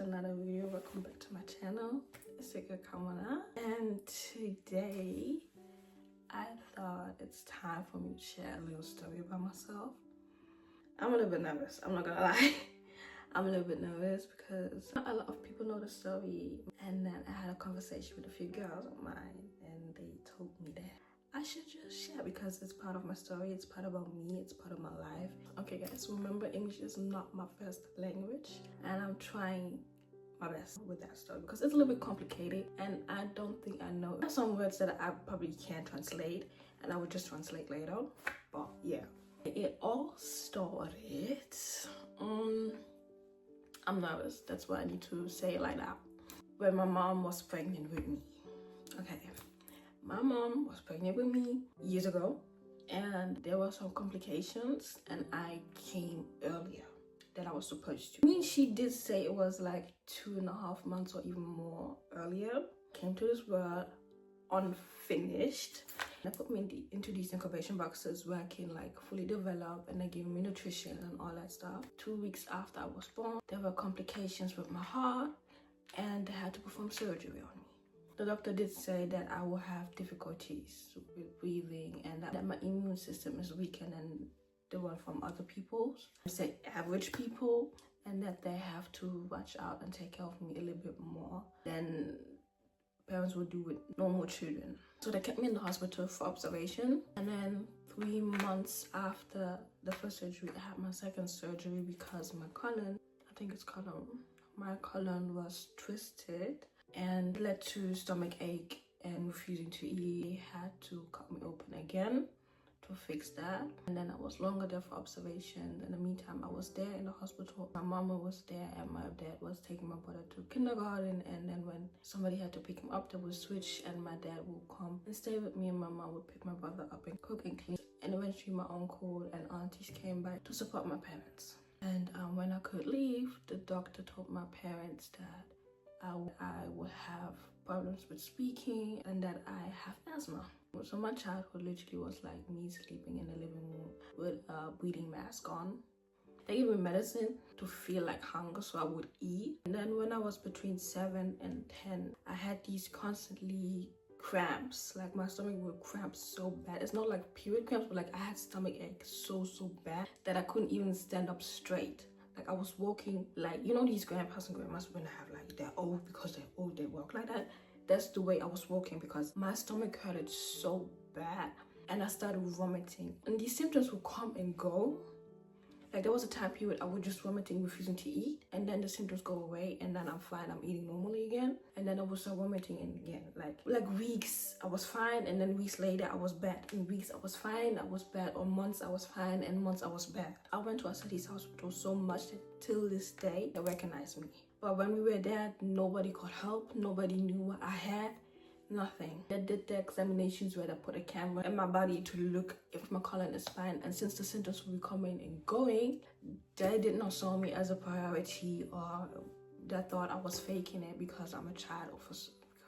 another video. Welcome back to my channel. It's Kamana, and today I thought it's time for me to share a little story about myself. I'm a little bit nervous, I'm not gonna lie. I'm a little bit nervous because not a lot of people know the story, and then I had a conversation with a few girls of mine and they told me that I should just share because it's part of my story, it's part about me, it's part of my life. Okay guys, remember English is not my first language and I'm trying my best with that story because it's a little bit complicated and I don't think I know. There's some words that I probably can't translate and I will just translate later, but yeah. It all started, I'm nervous, that's why I need to say it like that. When my mom was pregnant with me. Okay. My mom was pregnant with me years ago and there were some complications and I came earlier than I was supposed to. I mean, she did say it was like 2.5 months or even more earlier. Came to this world unfinished. They put me into these incubation boxes where I can like fully develop and they gave me nutrition and all that stuff. 2 weeks after I was born, there were complications with my heart and they had to perform surgery on me. The doctor did say that I will have difficulties with breathing and that my immune system is weaker than the one from other people's, say average people, and that they have to watch out and take care of me a little bit more than parents would do with normal children. So they kept me in the hospital for observation, and then 3 months after the first surgery, I had my second surgery because my colon, I think it's colon, my colon was twisted and led to stomach ache and refusing to eat. They had to cut me open again to fix that, and then I was longer there for observation. In the meantime, I was there in the hospital. My mama was there and my dad was taking my brother to kindergarten, and then when somebody had to pick him up, they would switch and my dad would come and stay with me and my mom would pick my brother up and cook and clean. And eventually my uncle and aunties came by to support my parents. And when I could leave, the doctor told my parents that I would have problems with speaking and that I have asthma. So my childhood literally was like me sleeping in the living room with a breathing mask on. They gave me medicine to feel like hunger so I would eat. And then when I was between 7 and 10, I had these constantly cramps. Like my stomach would cramp so bad. It's not like period cramps, but like I had stomach ache so bad that I couldn't even stand up straight. Like I was walking like, you know, these grandpas and grandmas when they have like, they're old because they're old, they walk like that. That's the way I was walking because my stomach hurted so bad and I started vomiting. And these symptoms would come and go. Like there was a time period I was just vomiting, refusing to eat, and then the symptoms go away and then I'm fine, I'm eating normally again. And then I would start vomiting again. Like weeks I was fine and then weeks later I was bad. In weeks I was fine, I was bad. Or months I was fine and months I was bad. I went to Asadis hospital so much that till this day they recognize me. But when we were there, nobody could help, nobody knew what I had. Nothing. They did the examinations where they put a camera in my body to look if my colon is fine, and since the symptoms were coming and going, they did not saw me as a priority, or they thought I was faking it because I'm a child, or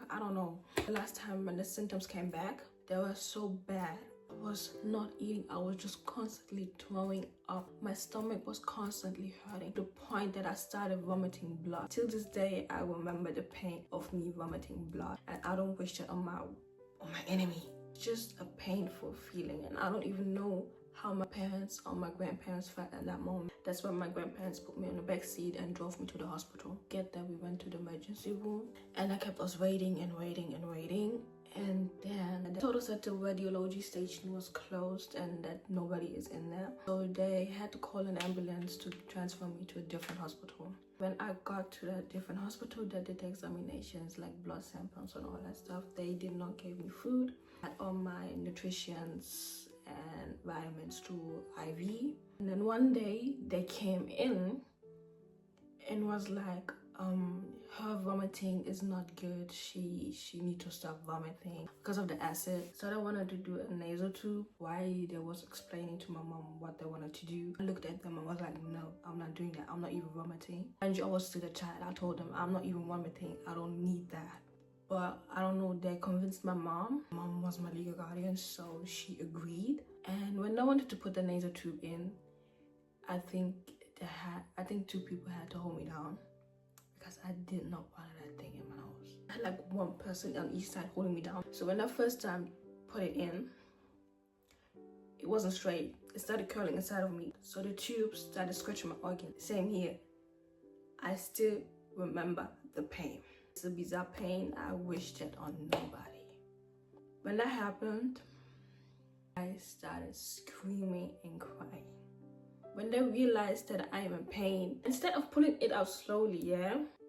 I don't know. The last time when the symptoms came back, they were so bad. I was not eating, I was just constantly throwing up. My stomach was constantly hurting to the point that I started vomiting blood. Till this day, I remember the pain of me vomiting blood, and I don't wish that on my enemy. It's just a painful feeling, and I don't even know how my parents or my grandparents felt at that moment. That's when my grandparents put me on the back seat and drove me to the hospital. Get there, we went to the emergency room, and I kept us waiting and waiting and waiting. And then they told us that the radiology station was closed and that nobody is in there. So they had to call an ambulance to transfer me to a different hospital. When I got to that different hospital, they did examinations like blood samples and all that stuff. They did not give me food. I had all my nutritions and vitamins through IV. And then one day they came in and was like, her vomiting is not good. She need to stop vomiting because of the acid. So they wanted to do a nasal tube. While they was explaining to my mom what they wanted to do, I looked at them and was like, no, I'm not doing that. I'm not even vomiting. And I was still a child. I told them I'm not even vomiting. I don't need that. But I don't know, they convinced my mom. Mom was my legal guardian, so she agreed. And when they wanted to put the nasal tube in, I think 2 people had to hold me down. because I did not want that thing in my nose. I had like one person on each side holding me down. So when I first time put it in, it wasn't straight. It started curling inside of me. So the tube started scratching my organ. Same here. I still remember the pain. It's a bizarre pain. I wished it on nobody. When that happened, I started screaming and crying. When they realized that I am in pain, instead of pulling it out slowly,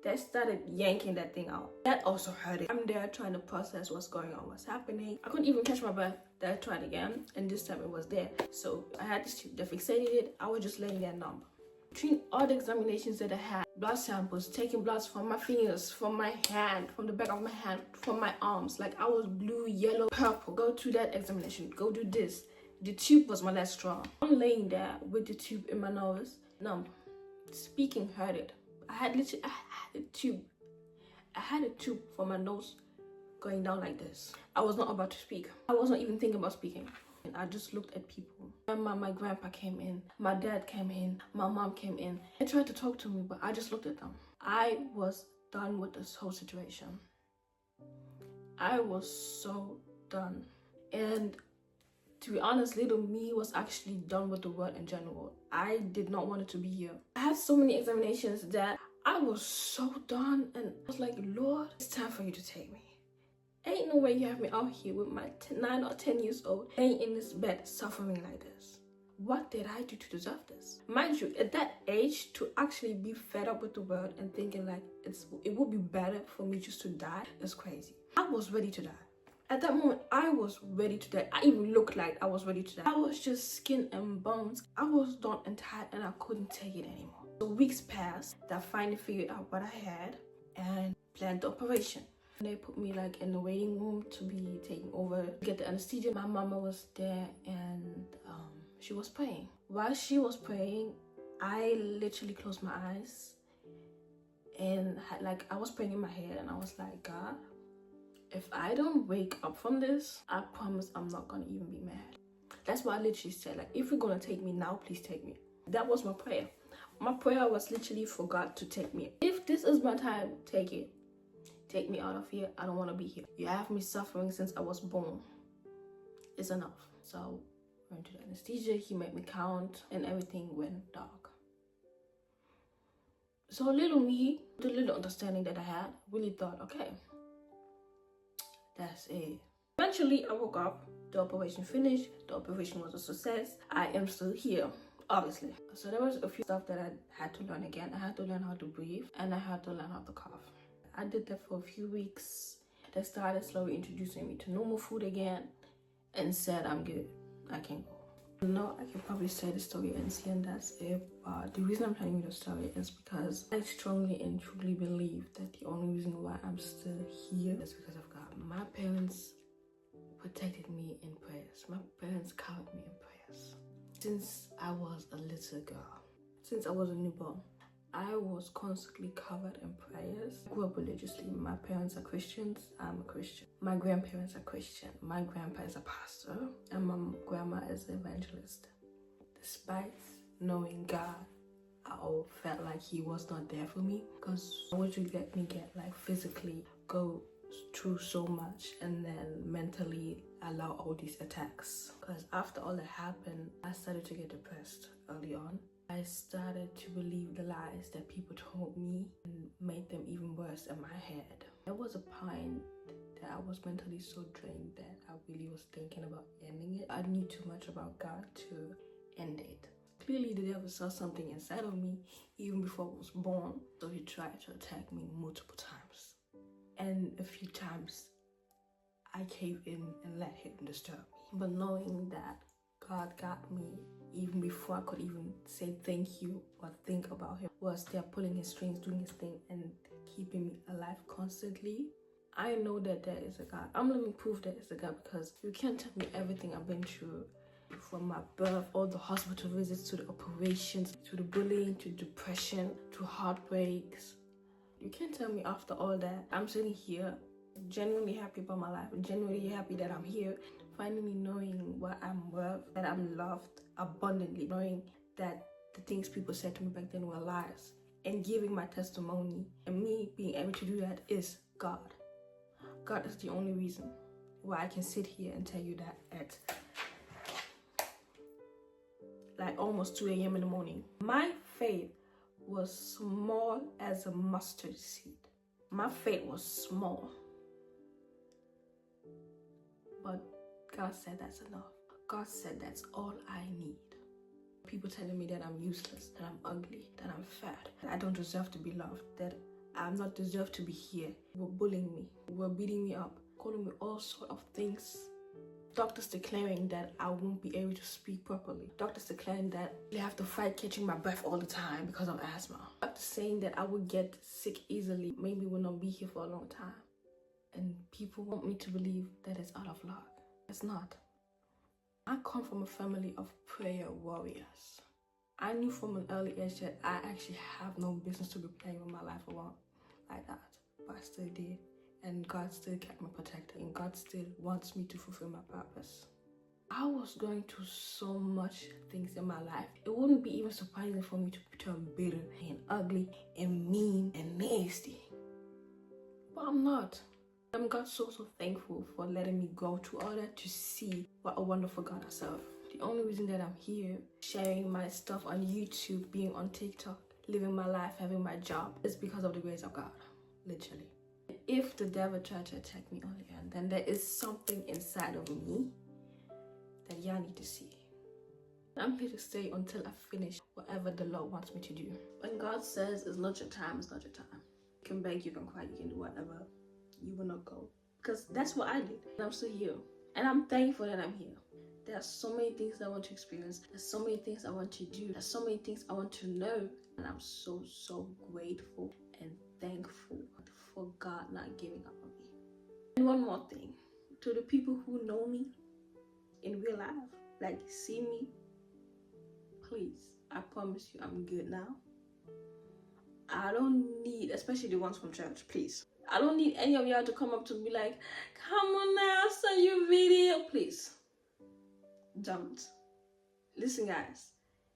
they started yanking that thing out. That also hurt it. I'm there trying to process what's going on, what's happening. I couldn't even catch my breath. Then I tried again, and this time it was there. So I had this tube. They fixated it. I was just laying there numb. Between all the examinations that I had, blood samples, taking bloods from my fingers, from my hand, from the back of my hand, from my arms. Like I was blue, yellow, purple. Go to that examination. Go do this. The tube was my last straw. I'm laying there with the tube in my nose, numb. Speaking hurted. I had a tube. I had a tube for my nose going down like this. I was not about to speak. I wasn't even thinking about speaking. And I just looked at people. My grandpa came in. My dad came in. My mom came in. They tried to talk to me, but I just looked at them. I was done with this whole situation. I was so done. And to be honest, little me was actually done with the world in general. I did not want it to be here. I had so many examinations that I was so done, and I was like, Lord, it's time for you to take me. Ain't no way you have me out here with my 9 or 10 years old, laying in this bed suffering like this. What did I do to deserve this? Mind you, at that age, to actually be fed up with the world and thinking like it would be better for me just to die is crazy. I was ready to die. At that moment, I was ready to die. I even looked like I was ready to die. I was just skin and bones. I was done and tired, and I couldn't take it anymore. So weeks passed that I finally figured out what I had and planned the operation. They put me like in the waiting room to be taken over to get the anesthesia. My mama was there, and she was praying. While she was praying, I literally closed my eyes and I was praying in my head, and I was like, God, if I don't wake up from this, I promise I'm not gonna even be mad. That's what I literally said. Like, if you're gonna take me now, please take me. That was my prayer. My prayer was literally for God to take me. If this is my time, take it. Take me out of here. I don't want to be here. You have me suffering since I was born. It's enough. So I went to the anesthesia. He made me count, and everything went dark. So little me, the little understanding that I had, really thought, okay, that's it. Eventually, I woke up. The operation finished. The operation was a success. I am still here, obviously. So there was a few stuff that I had to learn again. I had to learn how to breathe, and I had to learn how to cough. I did that for a few weeks. They started slowly introducing me to normal food again and said, I'm good. I can go. No, I can probably say the story and see, and that's it. But the reason I'm telling you the story is because I strongly and truly believe that the only reason why I'm still here is because of God. My parents protected me in prayers. My parents covered me in prayers. Since I was a little girl, since I was a newborn, I was constantly covered in prayers. I grew up religiously. My parents are Christians. I'm a Christian. My grandparents are Christian. My grandpa is a pastor, and my grandma is an evangelist. Despite knowing God, I felt like he was not there for me, because why would you let me get like physically go through so much and then mentally allow all these attacks? Because after all that happened, I started to get depressed early on. I started to believe the lies that people told me and made them even worse in my head. There was a point that I was mentally so drained that I really was thinking about ending it. I knew too much about God to end it. Clearly the devil saw something inside of me even before I was born, so he tried to attack me multiple times. And a few times I caved in and let him disturb me. But knowing that God got me even before I could even say thank you or think about him, was there pulling his strings, doing his thing, and keeping me alive constantly. I know that there is a God. I'm living proof that there's a God, because you can't tell me everything I've been through, from my birth, all the hospital visits, to the operations, to the bullying, to depression, to heartbreaks. You can't tell me after all that I'm sitting here genuinely happy about my life, genuinely happy that I'm here, finally knowing what I'm worth, that I'm loved abundantly, knowing that the things people said to me back then were lies. and giving my testimony and me being able to do that is God. God is the only reason why I can sit here and tell you that at like almost 2 a.m. in the morning. My faith was small as a mustard seed. My faith was small. But God said that's enough. God said that's all I need. People telling me that I'm useless, that I'm ugly, that I'm fat, that I don't deserve to be loved, that I'm not deserved to be here. Were bullying me, were beating me up, calling me all sort of things. Doctors declaring that I won't be able to speak properly. Doctors declaring that I have to fight catching my breath all the time because of asthma. Doctors saying that I would get sick easily, maybe will not be here for a long time. And people want me to believe that it's out of luck. It's not. I come from a family of prayer warriors. I knew from an early age that I actually have no business to be playing with my life around like that. But I still did. And God still kept me protected. And God still wants me to fulfill my purpose. I was going through so much things in my life. It wouldn't be even surprising for me to turn bitter and ugly and mean and nasty. But I'm not. I'm God so thankful for letting me go through all that to see what a wonderful God I serve. The only reason that I'm here, sharing my stuff on YouTube, being on TikTok, living my life, having my job, is because of the grace of God, literally. If the devil tried to attack me earlier, then there is something inside of me that y'all need to see. I'm here to stay until I finish whatever the Lord wants me to do. When God says it's not your time, it's not your time. You can beg, you can cry, you can do whatever. You will not go. Because that's what I did. And I'm still here. And I'm thankful that I'm here. There are so many things I want to experience. There's so many things I want to do. There's so many things I want to know. And I'm so grateful and thankful for God not giving up on me. And one more thing. To the people who know me in real life, like see me, please, I promise you I'm good now. I don't need, especially the ones from church, please. I don't need any of y'all to come up to me like, come on now, send your video. Please, don't. Listen, guys.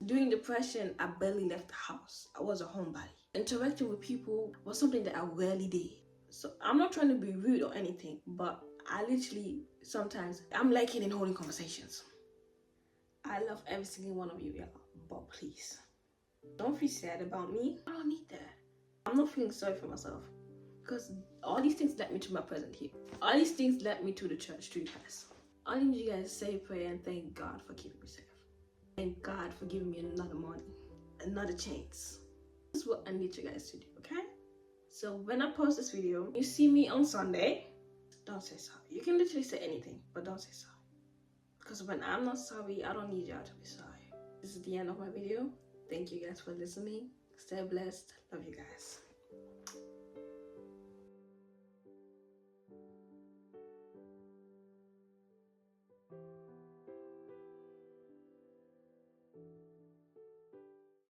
During depression, I barely left the house. I was a homebody. Interacting with people was something that I rarely did. So I'm not trying to be rude or anything, but I literally, sometimes, I'm liking in holding conversations. I love every single one of you, y'all. But please, don't feel sad about me. I don't need that. I'm not feeling sorry for myself. Because all these things led me to my present here. All these things led me to the church, to you guys. I need you guys to say a prayer and thank God for keeping me safe. Thank God for giving me another morning, another chance. This is what I need you guys to do, okay? So when I post this video, you see me on Sunday, don't say sorry. You can literally say anything, but don't say sorry. Because when I'm not sorry, I don't need y'all to be sorry. This is the end of my video. Thank you guys for listening. Stay blessed. Love you guys.